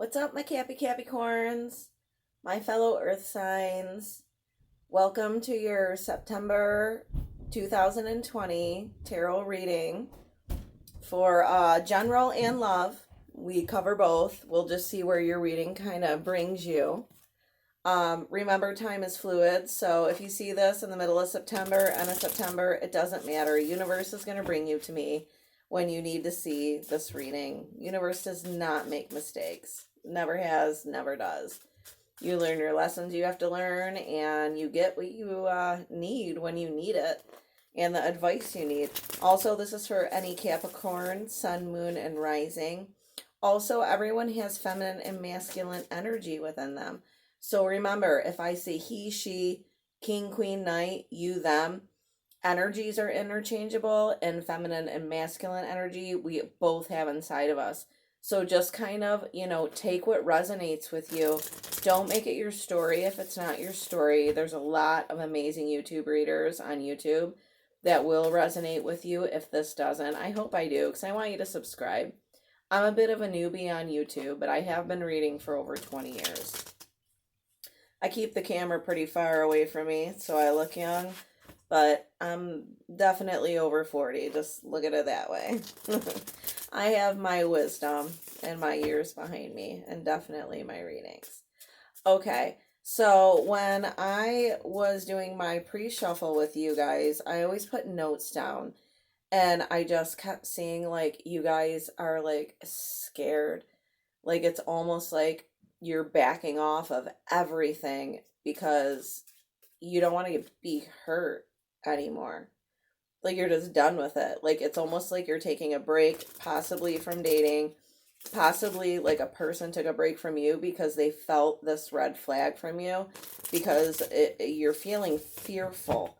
What's up, my Capricorns? My fellow Earth signs. Welcome to your September 2020 tarot reading for general and love. We cover both. We'll just see where your reading kind of brings you. Remember, time is fluid, so if you see this in the middle of September, end of September, it doesn't matter. Universe is going to bring you to me when you need to see this reading. Universe does not make mistakes. Never has, never does. You learn your lessons you have to learn, and you get what you need when you need it, and the advice you need. Also, this is for any Capricorn, Sun, Moon, and Rising. Also, everyone has feminine and masculine energy within them. So remember, if I say he, she, king, queen, knight, you, them, energies are interchangeable, and feminine and masculine energy we both have inside of us. So just kind of, take what resonates with you. Don't make it your story if it's not your story. There's a lot of amazing YouTube readers on YouTube that will resonate with you if this doesn't. I hope I do, because I want you to subscribe. I'm a bit of a newbie on YouTube, but I have been reading for over 20 years. I keep the camera pretty far away from me, so I look young, but I'm definitely over 40. Just look at it that way. I have my wisdom and my years behind me, and definitely my readings. Okay, so when I was doing my pre-shuffle with you guys, I always put notes down, and I just kept seeing, you guys are, scared. It's almost like you're backing off of everything because you don't want to be hurt anymore. You're just done with it. It's almost like you're taking a break, possibly from dating, possibly a person took a break from you because they felt this red flag from you, because you're feeling fearful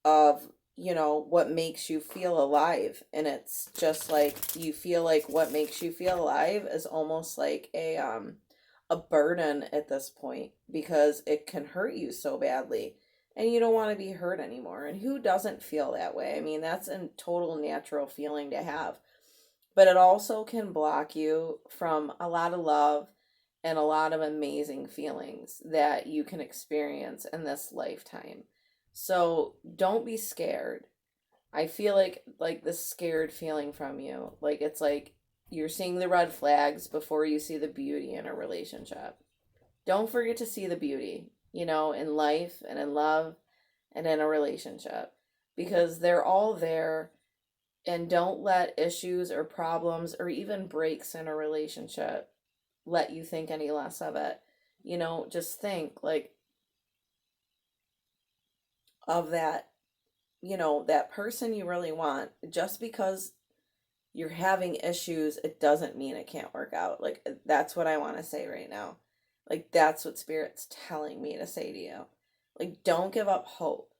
of what makes you feel alive. And it's just you feel like what makes you feel alive is almost like a burden at this point, because it can hurt you so badly, and you don't want to be hurt anymore. And who doesn't feel that way? I mean, that's a total natural feeling to have, but it also can block you from a lot of love and a lot of amazing feelings that you can experience in this lifetime. So don't be scared. I feel like this scared feeling from you, it's like you're seeing the red flags before you see the beauty in a relationship. Don't forget to see the beauty, in life and in love and in a relationship, because they're all there. And don't let issues or problems or even breaks in a relationship let you think any less of it. Just think of that, that person you really want. Just because you're having issues, it doesn't mean it can't work out. That's what I want to say right now. That's what Spirit's telling me to say to you. Don't give up hope.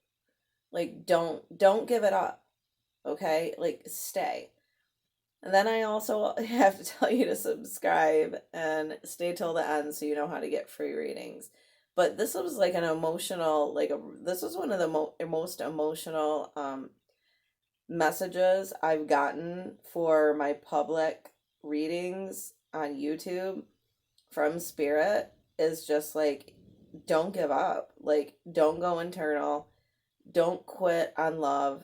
Don't give it up. Okay? Stay. And then I also have to tell you to subscribe and stay till the end so you know how to get free readings. But this was an emotional, this was one of the most emotional messages I've gotten for my public readings on YouTube from Spirit, is just don't give up. Don't go internal. Don't quit on love.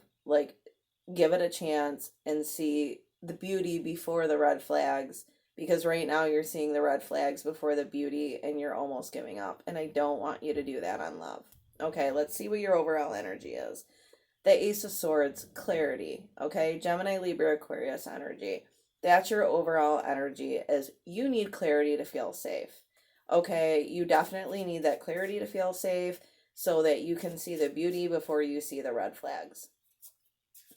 Give it a chance and see the beauty before the red flags, because right now you're seeing the red flags before the beauty and you're almost giving up. And I don't want you to do that on love. Okay, let's see what your overall energy is. The Ace of Swords, clarity, okay? Gemini, Libra, Aquarius energy. That's your overall energy, is you need clarity to feel safe, okay? You definitely need that clarity to feel safe so that you can see the beauty before you see the red flags.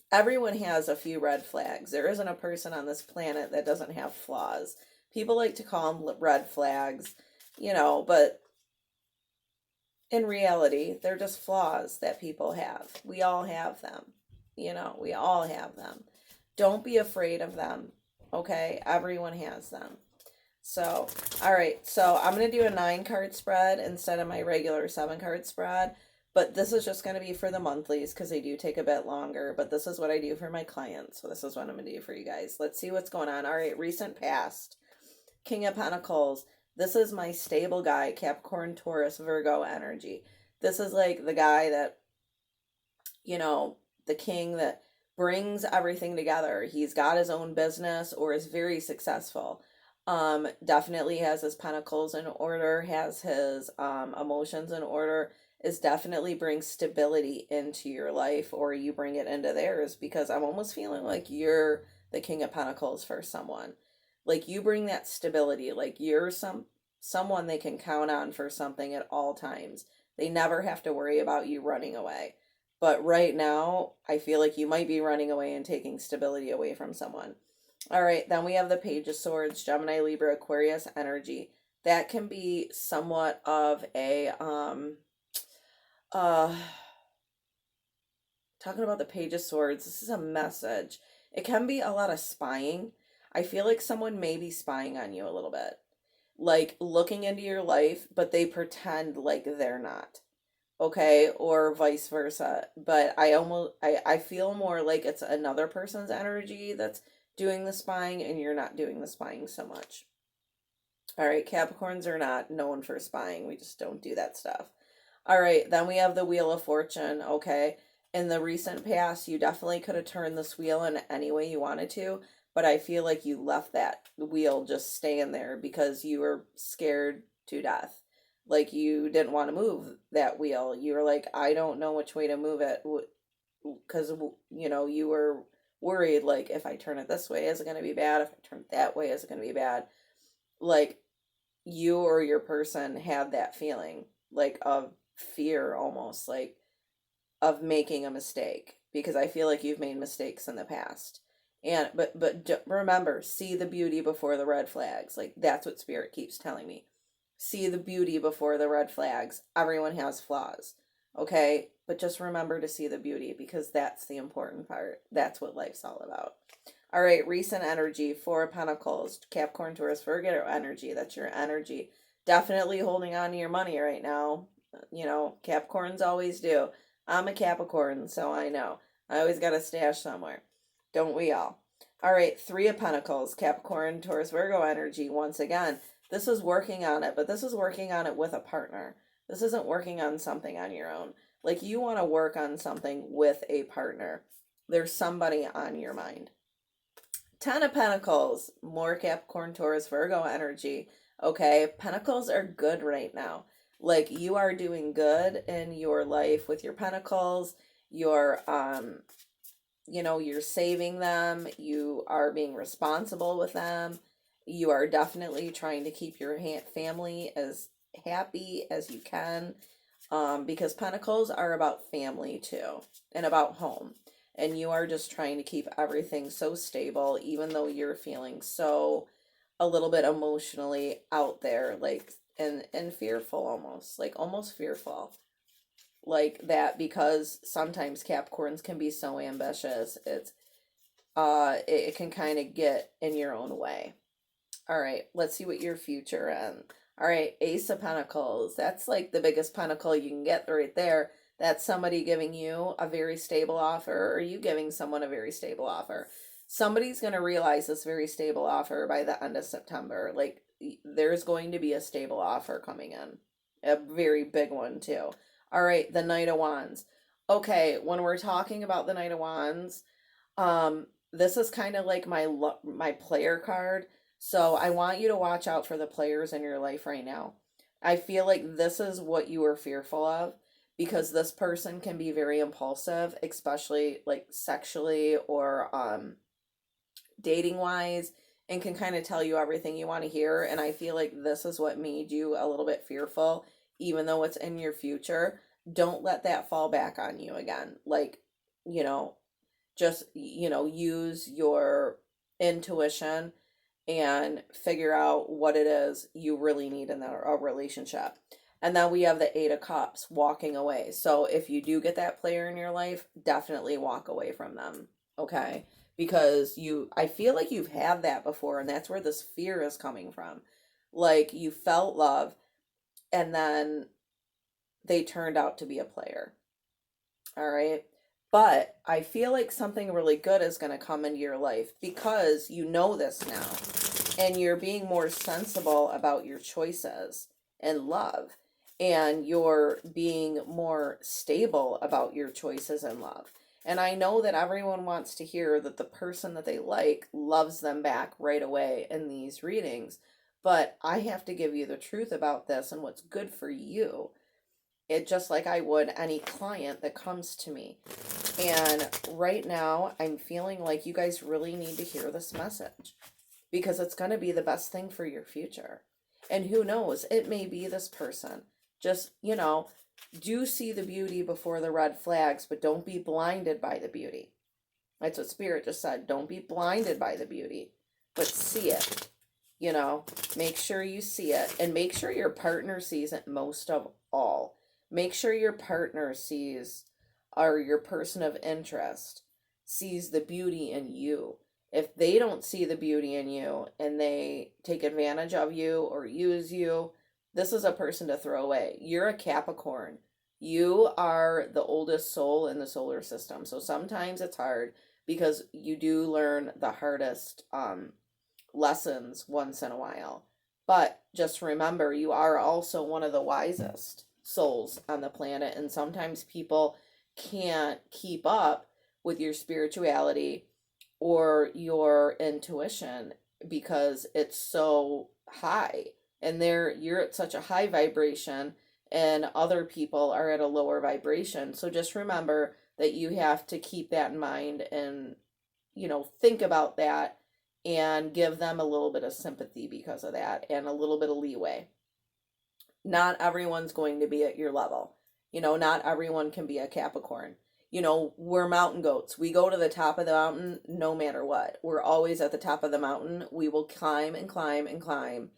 Everyone has a few red flags. There isn't a person on this planet that doesn't have flaws. People like to call them red flags, but in reality, they're just flaws that people have. We all have them. We all have them. Don't be afraid of them, okay? Everyone has them. So, all right. So I'm going to do a 9-card spread instead of my regular 7-card spread. But this is just going to be for the monthlies, because they do take a bit longer. But this is what I do for my clients. So this is what I'm going to do for you guys. Let's see what's going on. All right. Recent past. King of Pentacles. This is my stable guy, Capricorn, Taurus, Virgo energy. This is like the guy that, you know, the king that brings everything together. He's got his own business or is very successful. Definitely has his pentacles in order, has his emotions in order, is definitely brings stability into your life, or you bring it into theirs, because I'm almost feeling like you're the king of pentacles for someone. Like you bring that stability, like you're someone they can count on for something at all times. They never have to worry about you running away. But right now, I feel like you might be running away and taking stability away from someone. All right, then we have the Page of Swords, Gemini, Libra, Aquarius energy. That can be somewhat of a talking about the Page of Swords, this is a message. It can be a lot of spying. I feel like someone may be spying on you a little bit. Like looking into your life, but they pretend like they're not. Okay, or vice versa. But I feel more like it's another person's energy that's doing the spying and you're not doing the spying so much. All right, Capricorns are not known for spying. We just don't do that stuff. All right, then we have the Wheel of Fortune. Okay, in the recent past, you definitely could have turned this wheel in any way you wanted to, but I feel like you left that wheel just staying there because you were scared to death. Like you didn't want to move that wheel. You were like, I don't know which way to move it, because you were worried, like, if I turn it this way, is it going to be bad? If I turn it that way, is it going to be bad? Like you or your person had that feeling, like, of fear, almost like of making a mistake, because I feel like you've made mistakes in the past. And but remember, see the beauty before the red flags. Like that's what spirit keeps telling me. See the beauty before the red flags. Everyone has flaws. Okay? But just remember to see the beauty, because that's the important part. That's what life's all about. All right, recent energy, Four of Pentacles, Capricorn, Taurus, Virgo energy. That's your energy. Definitely holding on to your money right now. Capricorns always do. I'm a Capricorn, so I know. I always got a stash somewhere. Don't we all? All right, Three of Pentacles, Capricorn, Taurus, Virgo energy. Once again, this is working on it, but this is working on it with a partner. This isn't working on something on your own. Like you want to work on something with a partner. There's somebody on your mind. Ten of Pentacles, more Capricorn, Taurus, Virgo energy. Okay, Pentacles are good right now. Like you are doing good in your life with your Pentacles. You're you're saving them. You are being responsible with them. You are definitely trying to keep your family as happy as you can, because Pentacles are about family too, and about home. And you are just trying to keep everything so stable, even though you're feeling so a little bit emotionally out there, like, and fearful, almost fearful. Like that, because sometimes Capricorns can be so ambitious. It can kind of get in your own way. All right, let's see what your future and all right, Ace of Pentacles. That's like the biggest pentacle you can get right there. That's somebody giving you a very stable offer, or you giving someone a very stable offer. Somebody's going to realize this very stable offer by the end of September. Like there's going to be a stable offer coming in. A very big one too. All right, the Knight of Wands. Okay, when we're talking about the Knight of Wands, this is kind of like my player card. So I want you to watch out for the players in your life right now. I feel like this is what you are fearful of, because this person can be very impulsive, especially like sexually or dating wise, and can kind of tell you everything you want to hear. And I feel like this is what made you a little bit fearful, even though it's in your future. Don't let that fall back on you again. Like, just, use your intuition and figure out what it is you really need in a relationship. And then we have the Eight of Cups, walking away. So if you do get that player in your life, definitely walk away from them. Okay? Because I feel like you've had that before, and that's where this fear is coming from. Like you felt love, and then they turned out to be a player. All right? But I feel like something really good is going to come into your life, because you know this now. and you're being more sensible about your choices in love, and you're being more stable about your choices in love. And I know that everyone wants to hear that the person that they like loves them back right away in these readings, but I have to give you the truth about this and what's good for you. It just like I would any client that comes to me. And right now I'm feeling like you guys really need to hear this message, because it's going to be the best thing for your future. And who knows, it may be this person. Just, do see the beauty before the red flags, but don't be blinded by the beauty. That's what Spirit just said. Don't be blinded by the beauty, but see it. Make sure you see it, and make sure your partner sees it most of all. Make sure your partner sees, or your person of interest sees the beauty in you. If they don't see the beauty in you and they take advantage of you or use you, this is a person to throw away. You're a Capricorn. You are the oldest soul in the solar system. So sometimes it's hard because you do learn the hardest lessons once in a while. But just remember, you are also one of the wisest souls on the planet. And sometimes people can't keep up with your spirituality or your intuition because it's so high, and you're at such a high vibration and other people are at a lower vibration. So just remember that you have to keep that in mind and think about that and give them a little bit of sympathy because of that and a little bit of leeway. Not everyone's going to be at your level. Not everyone can be a Capricorn. We're mountain goats. We go to the top of the mountain no matter what. We're always at the top of the mountain. We will climb and climb and climb,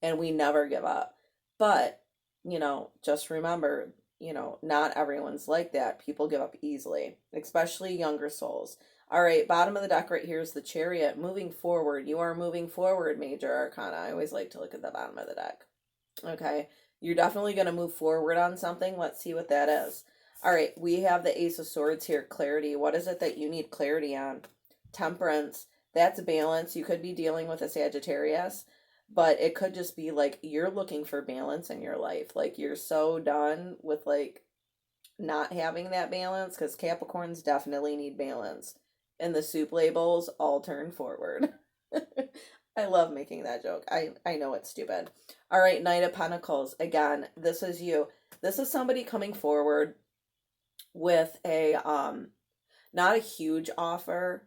and we never give up. But, just remember, not everyone's like that. People give up easily, especially younger souls. All right, bottom of the deck right here is the Chariot. Moving forward. You are moving forward, Major Arcana. I always like to look at the bottom of the deck. Okay, you're definitely going to move forward on something. Let's see what that is. All right, we have the Ace of Swords here, clarity. What is it that you need clarity on? Temperance, that's balance. You could be dealing with a Sagittarius, but it could just be like you're looking for balance in your life. Like you're so done with like not having that balance, because Capricorns definitely need balance. And the soup labels all turn forward. I love making that joke. I know it's stupid. All right, Knight of Pentacles. Again, this is you. This is somebody coming forward with a not a huge offer,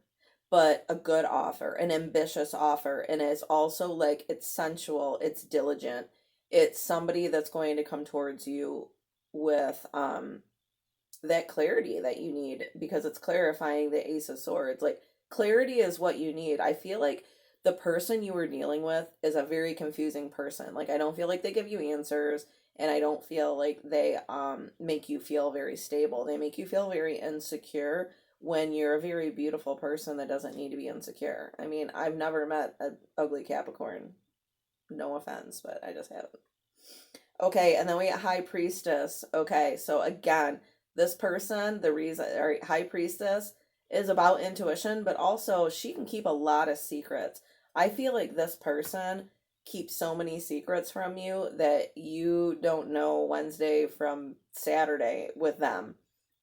but a good offer, an ambitious offer, and it's also like it's sensual, it's diligent. It's somebody that's going to come towards you with that clarity that you need, because it's clarifying the Ace of Swords. Like clarity is what you need. I feel like the person you were dealing with is a very confusing person. Like I don't feel like they give you answers. And I don't feel like they make you feel very stable. They make you feel very insecure when you're a very beautiful person that doesn't need to be insecure. I mean, I've never met an ugly Capricorn. No offense, but I just haven't. Okay, and then we got High Priestess. Okay, so again, this person, or High Priestess, is about intuition, but also she can keep a lot of secrets. I feel like this person keep so many secrets from you that you don't know Wednesday from Saturday with them.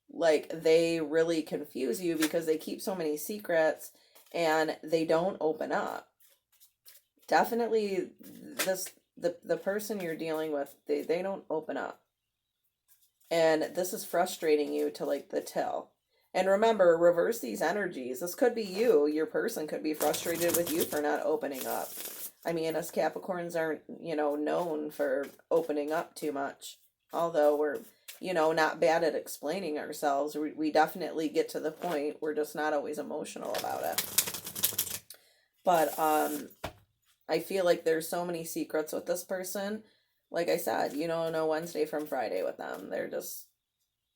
Like they really confuse you because they keep so many secrets and they don't open up. Definitely the person you're dealing with, they don't open up. And this is frustrating you to like the till. And remember, reverse these energies. This could be you. Your person could be frustrated with you for not opening up. I mean, us Capricorns aren't, known for opening up too much. Although we're, not bad at explaining ourselves. We definitely get to the point. We're just not always emotional about it. But I feel like there's so many secrets with this person. Like I said, you don't know Wednesday from Friday with them. They're just,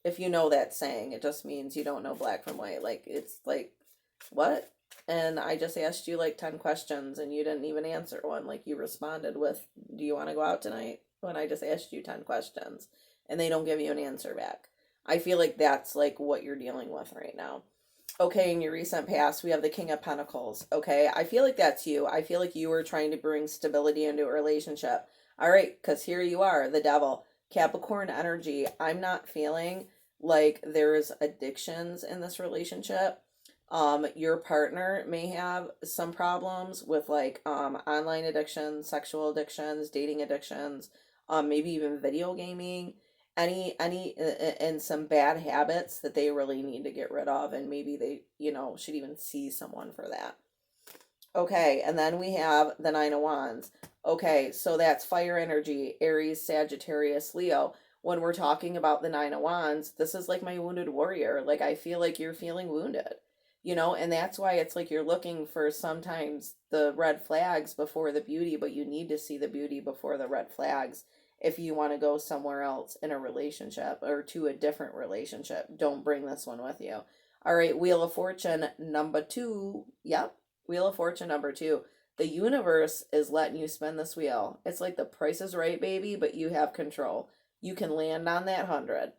if you know that saying, it just means you don't know black from white. Like, it's like, what? And I just asked you like 10 questions and you didn't even answer one. Like you responded with, do you want to go out tonight? When I just asked you 10 questions and they don't give you an answer back. I feel like that's like what you're dealing with right now. Okay, in your recent past, we have the King of Pentacles. Okay, I feel like that's you. I feel like you were trying to bring stability into a relationship. All right, because here you are, the devil. Capricorn energy. I'm not feeling like there's addictions in this relationship. Your partner may have some problems with like online addictions, sexual addictions, dating addictions, maybe even video gaming, and some bad habits that they really need to get rid of, and maybe they, should even see someone for that. Okay, and then we have the Nine of Wands. Okay, so that's fire energy, Aries, Sagittarius, Leo. When we're talking about the Nine of Wands, this is like my wounded warrior. Like, I feel like you're feeling wounded, and that's why it's like you're looking for sometimes the red flags before the beauty, but you need to see the beauty before the red flags if you want to go somewhere else in a relationship or to a different relationship. Don't bring this one with you. All right, Wheel of Fortune number 2. Yep, Wheel of Fortune number 2. The universe is letting you spin this wheel. It's like the Price is Right, baby, but you have control. You can land on that 100.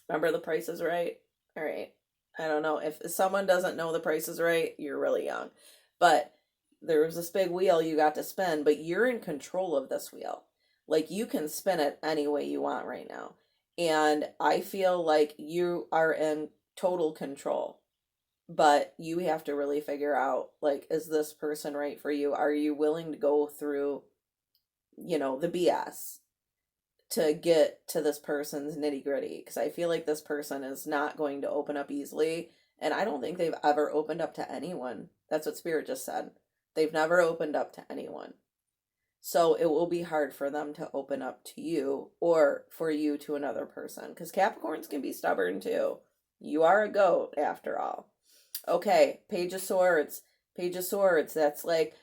Remember the Price is Right? All right. I don't know. If someone doesn't know the Price is Right, you're really young. But there's this big wheel you got to spin, but you're in control of this wheel. Like, you can spin it any way you want right now. And I feel like you are in total control. But you have to really figure out, like, is this person right for you? Are you willing to go through, the BS to get to this person's nitty gritty? Because I feel like this person is not going to open up easily. And I don't think they've ever opened up to anyone. That's what Spirit just said. They've never opened up to anyone. So it will be hard for them to open up to you or for you to another person. Because Capricorns can be stubborn too. You are a goat after all. Okay, Page of Swords. Page of Swords, that's like,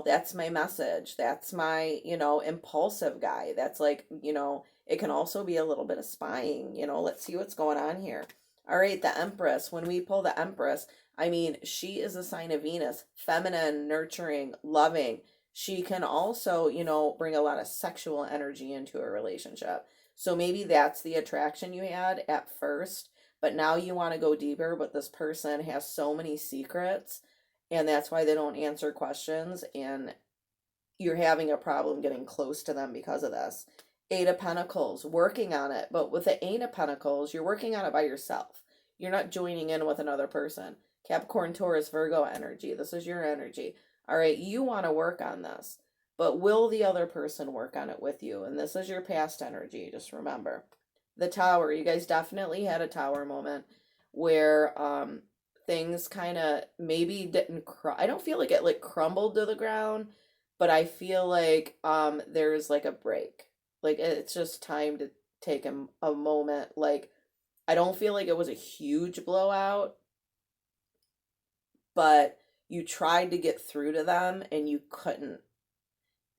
that's my message. That's my, impulsive guy. That's like, it can also be a little bit of spying. Let's see what's going on here. All right, the Empress. When we pull the Empress, I mean, she is a sign of Venus, feminine, nurturing, loving. She can also, bring a lot of sexual energy into a relationship. So maybe that's the attraction you had at first, but now you want to go deeper, but this person has so many secrets, and that's why they don't answer questions, and you're having a problem getting close to them because of this. Eight of Pentacles, working on it, but with the Eight of Pentacles, you're working on it by yourself. You're not joining in with another person. Capricorn, Taurus, Virgo energy. This is your energy. All right, you want to work on this, but will the other person work on it with you? And this is your past energy, just remember. The Tower, you guys definitely had a Tower moment where things kind of maybe didn't I don't feel like it like crumbled to the ground, but I feel like there's like a break. Like, it's just time to take a moment. Like, I don't feel like it was a huge blowout, but you tried to get through to them and you couldn't.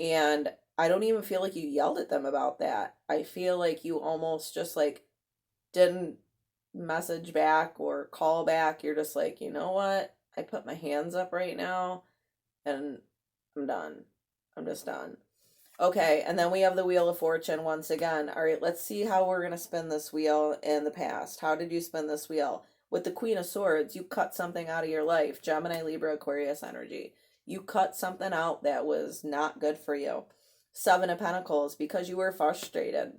And I don't even feel like you yelled at them about that. I feel like you almost just like didn't message back or call back. You're just like, you know what? I put my hands up right now and I'm done. I'm just done. Okay, and then we have the Wheel of Fortune once again. All right, let's see how we're going to spin this wheel in the past. How did you spin this wheel? With the Queen of Swords, you cut something out of your life. Gemini, Libra, Aquarius energy. You cut something out that was not good for you. Seven of Pentacles, because you were frustrated.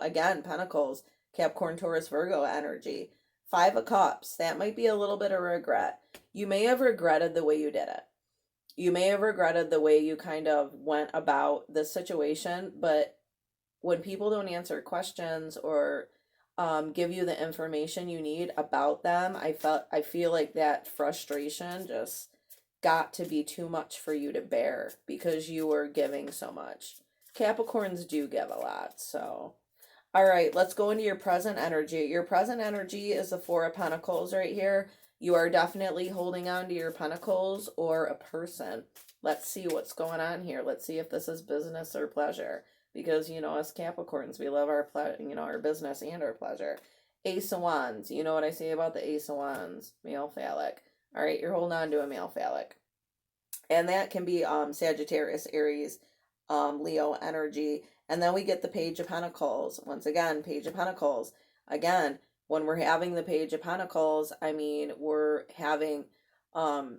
Again, Pentacles, Capricorn, Taurus, Virgo energy. Five of Cups, that might be a little bit of regret. You may have regretted the way you did it. You may have regretted the way you kind of went about the situation, but when people don't answer questions or give you the information you need about them, I feel like that frustration just got to be too much for you to bear because you were giving so much. Capricorns do give a lot, so. All right, let's go into your present energy. Your present energy is the Four of Pentacles right here. You are definitely holding on to your pentacles or a person. Let's see what's going on here. Let's see if this is business or pleasure. Because, us Capricorns, we love our our business and our pleasure. Ace of Wands. You know what I say about the Ace of Wands? Male phallic. All right, you're holding on to a male phallic. And that can be Sagittarius, Aries, Leo energy. And then we get the Page of Pentacles. Once again, Page of Pentacles. Again, When we're having the Page of Pentacles, I mean, we're having, um,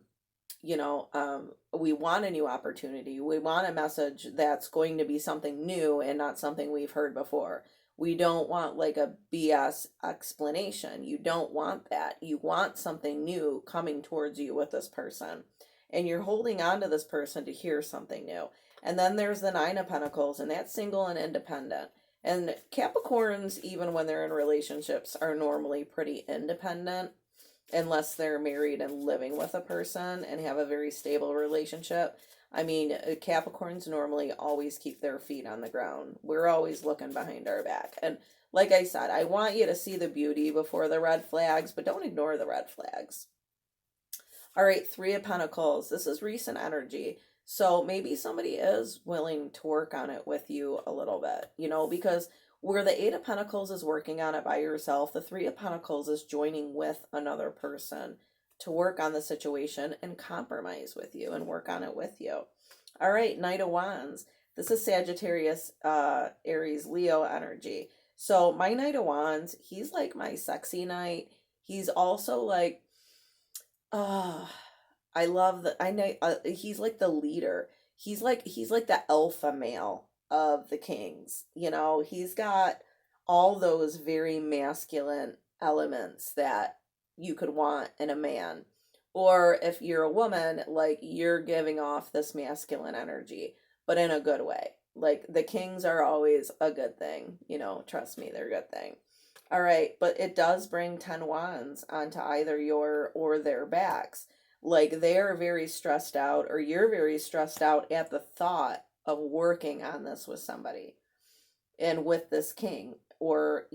we want a new opportunity. We want a message that's going to be something new and not something we've heard before. We don't want like a BS explanation. You don't want that. You want something new coming towards you with this person. And you're holding on to this person to hear something new. And then there's the Nine of Pentacles, and that's single and independent. And Capricorns, even when they're in relationships, are normally pretty independent unless they're married and living with a person and have a very stable relationship. I mean, Capricorns normally always keep their feet on the ground. We're always looking behind our back. And like I said, I want you to see the beauty before the red flags, but don't ignore the red flags. All right, Three of Pentacles. This is recent energy. So maybe somebody is willing to work on it with you a little bit, because where the Eight of Pentacles is working on it by yourself, the Three of Pentacles is joining with another person to work on the situation and compromise with you and work on it with you. All right, Knight of Wands. This is Sagittarius, Aries, Leo energy. So my Knight of Wands, he's like my sexy knight. He's also like, I love that. I know he's like the leader. He's like the alpha male of the kings. He's got all those very masculine elements that you could want in a man. Or if you're a woman, like you're giving off this masculine energy, but in a good way. Like the kings are always a good thing. Trust me, they're a good thing. All right, but it does bring 10 wands onto either your or their backs. Like they are very stressed out, or you're very stressed out at the thought of working on this with somebody and with this king, or,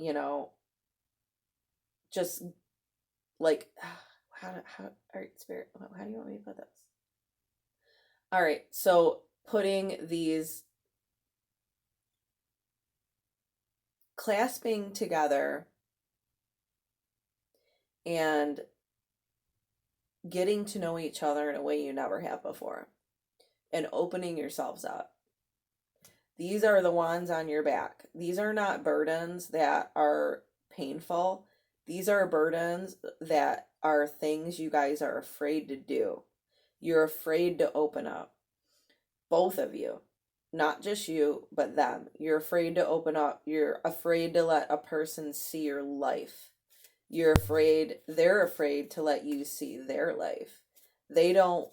just like, all right, Spirit, how do you want me to put this? All right, so putting these, clasping together and getting to know each other in a way you never have before and opening yourselves up. These are the wands on your back. These are not burdens that are painful. These are burdens that are things you guys are afraid to do. You're afraid to open up. Both of you. Not just you, but them. You're afraid to open up. You're afraid to let a person see your life. They're afraid to let you see their life. They don't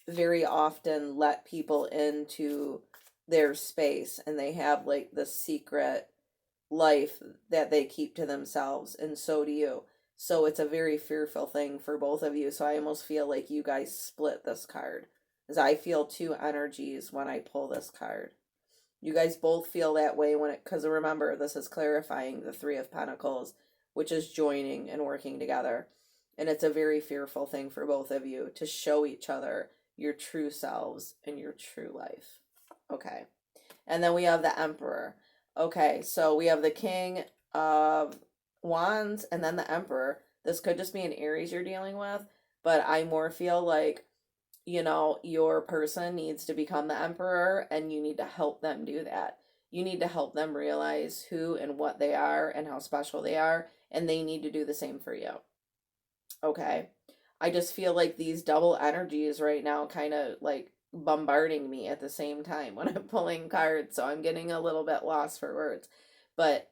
very often let people into their space, and they have like the secret life that they keep to themselves, and so do you. So it's a very fearful thing for both of you. So I almost feel like you guys split this card, as I feel two energies when I pull this card. You guys both feel that way because remember, this is clarifying the Three of Pentacles, which is joining and working together. And it's a very fearful thing for both of you to show each other your true selves and your true life. Okay. And then we have the Emperor. Okay, so we have the King of Wands and then the Emperor. This could just be an Aries you're dealing with, but I more feel like, your person needs to become the Emperor, and you need to help them do that. You need to help them realize who and what they are and how special they are, and they need to do the same for you. Okay? I just feel like these double energies right now kind of like bombarding me at the same time when I'm pulling cards, so I'm getting a little bit lost for words. But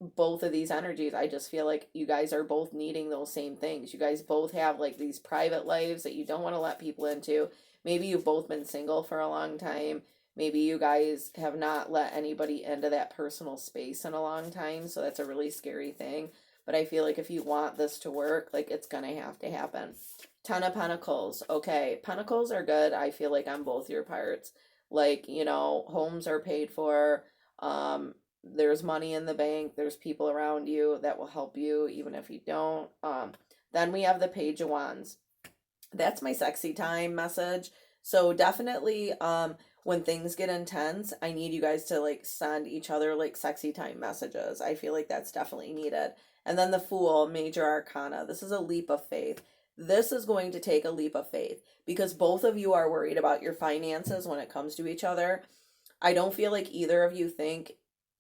both of these energies, I just feel like you guys are both needing those same things. You guys both have like these private lives that you don't want to let people into. Maybe you've both been single for a long time. Maybe you guys have not let anybody into that personal space in a long time, so that's a really scary thing. But I feel like if you want this to work, like it's gonna have to happen. 10 of Pentacles. Okay, Pentacles are good, I feel like, on both your parts. Like, homes are paid for. There's money in the bank. There's people around you that will help you, even if you don't. Then we have the Page of Wands. That's my sexy time message. So definitely, when things get intense, I need you guys to like send each other like sexy time messages. I feel like that's definitely needed. And then the Fool, Major Arcana. This is a leap of faith. This is going to take a leap of faith because both of you are worried about your finances when it comes to each other. I don't feel like either of you think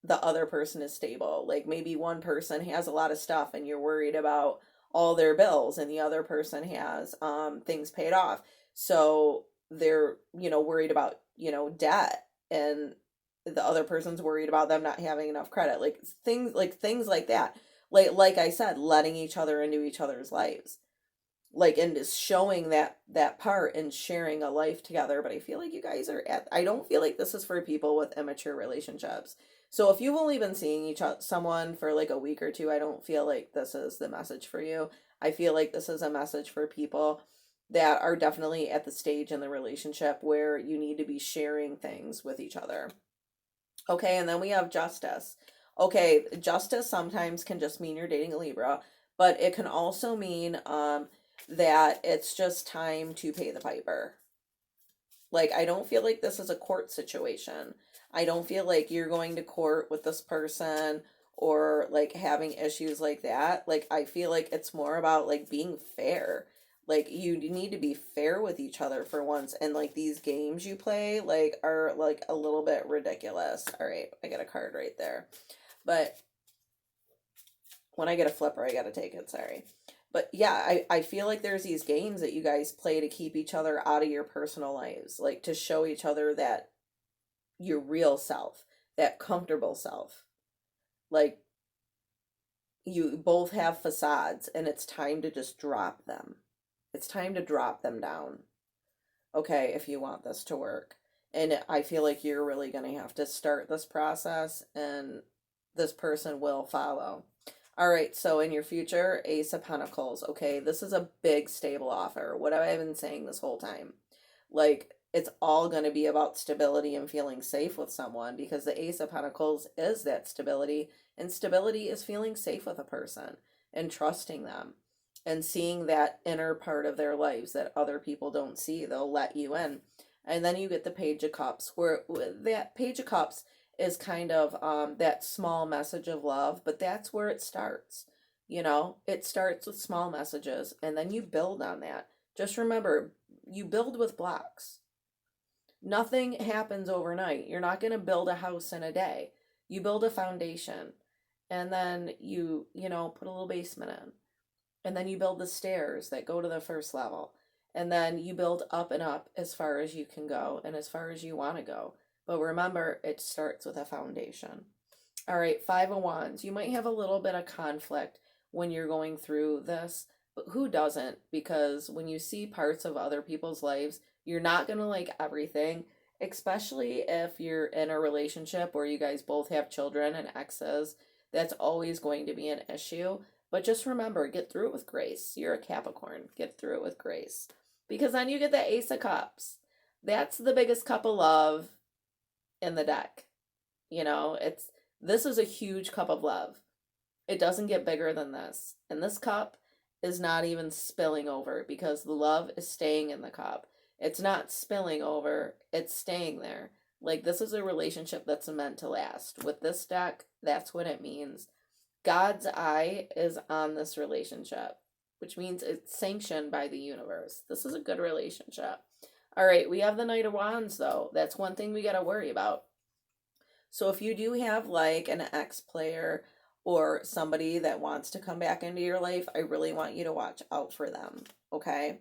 the other person is stable. Like maybe one person has a lot of stuff and you're worried about all their bills, and the other person has things paid off. So they're, worried about, debt, and the other person's worried about them not having enough credit. Things like that. Like I said, letting each other into each other's lives. Like, and just showing that part and sharing a life together. But I feel like you guys are at, I don't feel like this is for people with immature relationships. So if you've only been seeing someone for like a week or two, I don't feel like this is the message for you. I feel like this is a message for people that are definitely at the stage in the relationship where you need to be sharing things with each other. Okay, and then we have justice. Okay, justice sometimes can just mean you're dating a Libra, but it can also mean that it's just time to pay the piper. Like, I don't feel like this is a court situation. I don't feel like you're going to court with this person or like having issues like that. Like, I feel like it's more about like being fair. Like, you need to be fair with each other for once. And like these games you play like are like a little bit ridiculous. All right, I got a card right there. But when I get a flipper, I got to take it. Sorry. But yeah, I feel like there's these games that you guys play to keep each other out of your personal lives, like to show each other that your real self, that comfortable self. Like, you both have facades and it's time to just drop them. It's time to drop them down. Okay, if you want this to work. And I feel like you're really going to have to start this process, and this person will follow. All right, so in your future, Ace of Pentacles. Okay, this is a big stable offer. What have I been saying this whole time? Like, it's all going to be about stability and feeling safe with someone, because the Ace of Pentacles is that stability, and stability is feeling safe with a person and trusting them and seeing that inner part of their lives that other people don't see. They'll let you in. And then you get the Page of Cups, where that Page of Cups is kind of that small message of love, but that's where it starts. It starts with small messages, and then you build on that. Just remember, you build with blocks. Nothing happens overnight. You're not going to build a house in a day. You build a foundation, and then you put a little basement in, and then you build the stairs that go to the first level, and then you build up and up as far as you can go and as far as you want to go. But remember, it starts with a foundation. All right, Five of Wands. You might have a little bit of conflict when you're going through this, but who doesn't? Because when you see parts of other people's lives, you're not going to like everything, especially if you're in a relationship where you guys both have children and exes. That's always going to be an issue. But just remember, get through it with grace. You're a Capricorn. Get through it with grace. Because then you get the Ace of Cups. That's the biggest cup of love in the deck. This is a huge cup of love. It doesn't get bigger than this. And this cup is not even spilling over, because the love is staying in the cup. It's not spilling over, it's staying there. Like, this is a relationship that's meant to last. With this deck, that's what it means. God's eye is on this relationship, which means it's sanctioned by the universe. This is a good relationship. All right, we have the Knight of Wands, though. That's one thing we got to worry about. So if you do have like an ex-player or somebody that wants to come back into your life, I really want you to watch out for them, okay?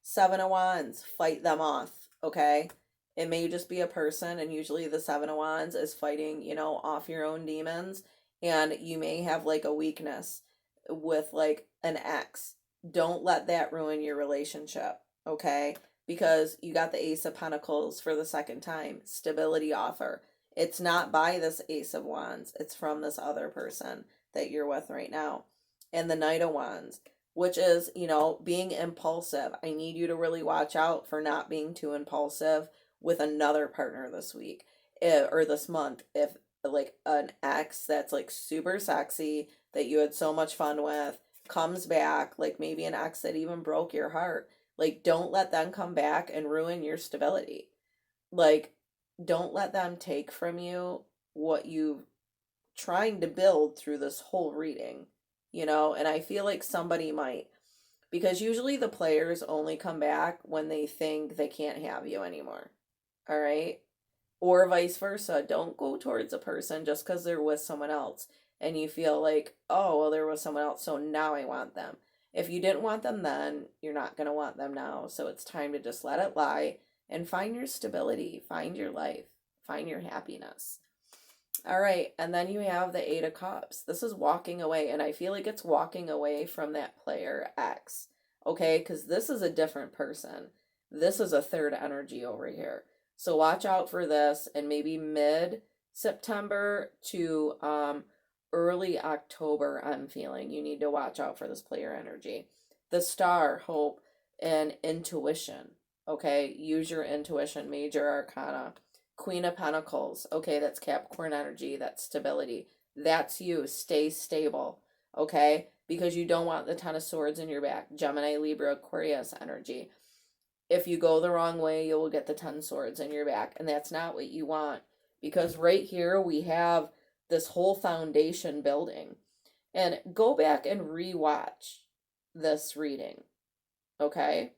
Seven of Wands, fight them off, okay? It may just be a person, and usually the Seven of Wands is fighting, off your own demons, and you may have like a weakness with like an ex. Don't let that ruin your relationship, okay? Because you got the Ace of Pentacles for the second time, stability offer. It's not by this Ace of Wands. It's from this other person that you're with right now. And the Knight of Wands, which is, being impulsive. I need you to really watch out for not being too impulsive with another partner this week or this month. If like an ex that's like super sexy that you had so much fun with comes back, like maybe an ex that even broke your heart, like don't let them come back and ruin your stability. Like, don't let them take from you what you've trying to build through this whole reading, and I feel like somebody might, because usually the players only come back when they think they can't have you anymore. All right. Or vice versa. Don't go towards a person just because they're with someone else and you feel like, oh, well, they're with someone else, so now I want them. If you didn't want them then, you're not going to want them now. So it's time to just let it lie and find your stability, find your life, find your happiness. All right, and then you have the Eight of Cups. This is walking away, and I feel like it's walking away from that player X, okay? Because this is a different person. This is a third energy over here. So watch out for this, and maybe mid-September to early October, I'm feeling. You need to watch out for this player energy. The Star, hope, and intuition, okay? Use your intuition, major arcana. Queen of Pentacles, okay, that's Capricorn energy, that's stability. That's you, stay stable, okay? Because you don't want the Ten of Swords in your back. Gemini, Libra, Aquarius energy. If you go the wrong way, you will get the 10 swords in your back, and that's not what you want. Because right here, we have this whole foundation building. And go back and rewatch this reading, okay?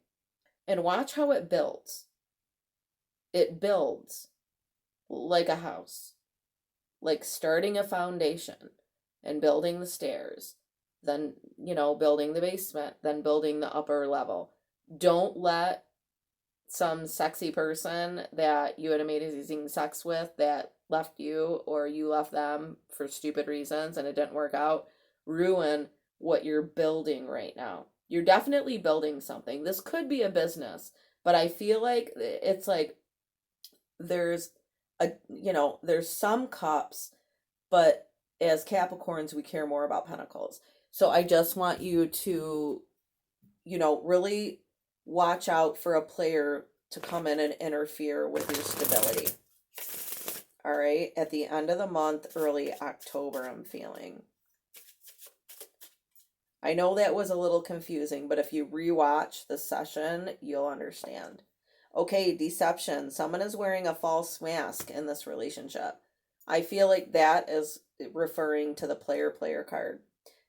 And watch how it builds. It builds like a house, like starting a foundation and building the stairs, then, building the basement, then building the upper level. Don't let some sexy person that you had amazing sex with that left you, or you left them for stupid reasons and it didn't work out, ruin what you're building right now. You're definitely building something. This could be a business, but I feel like it's like there's there's some cups, but as Capricorns, we care more about pentacles. So I just want you to, really watch out for a player to come in and interfere with your stability. All right, at the end of the month, early October, I'm feeling. I know that was a little confusing, but if you rewatch the session, you'll understand. Okay, deception. Someone is wearing a false mask in this relationship. I feel like that is referring to the player card.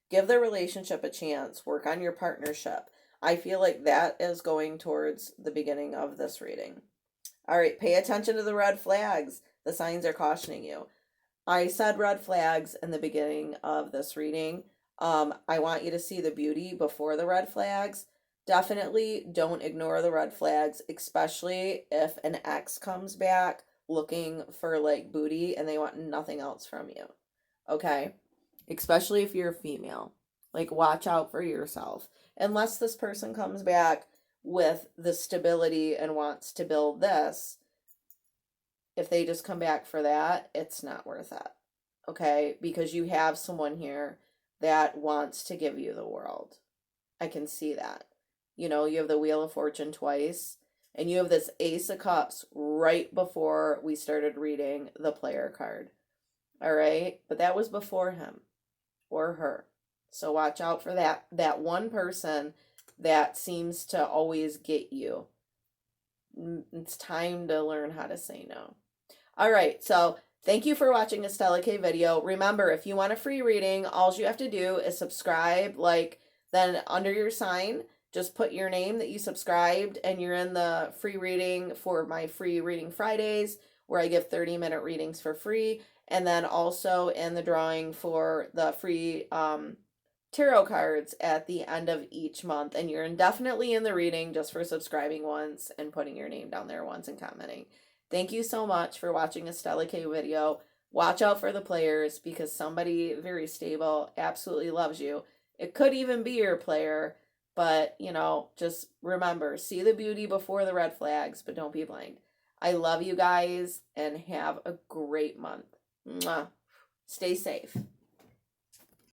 Give the relationship a chance. Work on your partnership. I feel like that is going towards the beginning of this reading. All right, pay attention to the red flags. The signs are cautioning you. I said red flags in the beginning of this reading. I want you to see the beauty before the red flags. Definitely don't ignore the red flags, especially if an ex comes back looking for like booty and they want nothing else from you. Okay? Especially if you're a female. Like, watch out for yourself. Unless this person comes back with the stability and wants to build this, if they just come back for that, it's not worth it. Okay? Because you have someone here that wants to give you the world. I can see that. You have the Wheel of Fortune twice, and you have this Ace of Cups right before we started reading the player card. All right? But that was before him or her. So watch out for that one person that seems to always get you. It's time to learn how to say no. All right, so thank you for watching a Stella K video. Remember, if you want a free reading, all you have to do is subscribe, then under your sign, just put your name that you subscribed, and you're in the free reading for my free reading Fridays, where I give 30-minute readings for free, and then also in the drawing for the free tarot cards at the end of each month. And you're indefinitely in the reading just for subscribing once and putting your name down there once and commenting. Thank you so much for watching a Stella K video. Watch out for the players, because somebody very stable absolutely loves you. It could even be your player. But, just remember, see the beauty before the red flags, but don't be blind. I love you guys, and have a great month. Mwah. Stay safe.